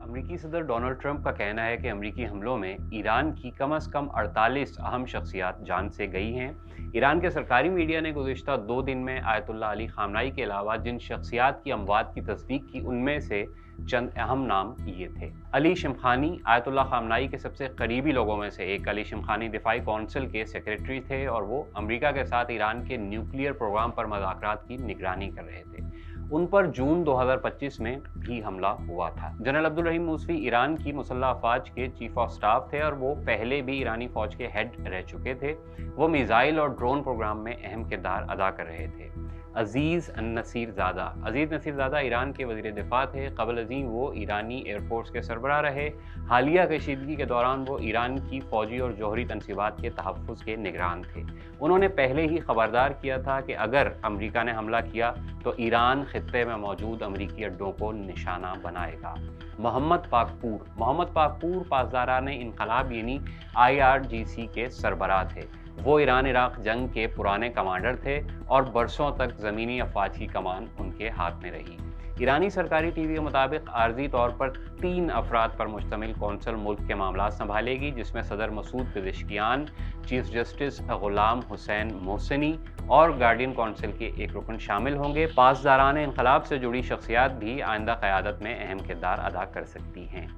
अमरीकी सदर Donald Trump का कहना है कि अमरीकी हमलों में ईरान की कम अज़ कम 48 अहम शख्सियात जान से गई हैं। ईरान के सरकारी मीडिया ने गुज़िश्ता 2 दिन में आयतुल्लाह अली ख़ामनाई के अलावा जिन शख्सियात की अमवात की तस्दीक की, उनमें से चंद अहम नाम ये थे। अली शिमखानी आयतुल्लाह ख़ामनाई के सबसे करीबी लोगों में से एक। अली शिमखानी दिफाई कौंसिल के सेक्रेटरी थे और वो अमरीका के साथ ईरान के न्यूक्लियर प्रोग्राम पर मुज़ाकरात की निगरानी कर रहे थे। उन पर जून 2025 में भी हमला हुआ था। जनरल अब्दुल रहीम मूसवी ईरान की मुसल्लह अफवाज के चीफ ऑफ स्टाफ थे और वो पहले भी ईरानी फौज के हेड रह चुके थे। वो मिसाइल और ड्रोन प्रोग्राम में अहम किरदार अदा कर रहे थे। अजीज़ नसीर ज़ादा ईरान के वज़ीर दिफा थे। क़ब्ल अज़ीं वो ईरानी एयरफोर्स के सरबराह रहे। हालिया कशीदगी के दौरान वो ईरान की फ़ौजी और जौहरी तनसीबात के तहफ़्फ़ुज़ के निगरान थे। उन्होंने पहले ही ख़बरदार किया था कि अगर अमरीका ने हमला किया तो ईरान खित्ते में मौजूद अमरीकी अड्डों को निशाना बनाएगा। मोहम्मद पाकपूर पासदारान इनकलाब यानी IRGC के सरबराह थे। वो ईरान इराक़ जंग के पुराने कमांडर थे और बरसों तक ज़मीनी अफवाज की कमान उनके हाथ में रही। ईरानी सरकारी टीवी के मुताबिक आर्जी तौर पर 3 अफराद पर मुश्तमिल कौंसल मुल्क के मामला संभालेगी, जिसमें सदर Masood Pezeshkian, chief justice Ghulam Hussain मोहसिनी और गार्डियन कौंसिल के एक रुकन शामिल होंगे। पासदारान इनकलाब से जुड़ी शख्सियात भी आइंदा क़यादत में अहम किरदार अदा कर सकती हैं।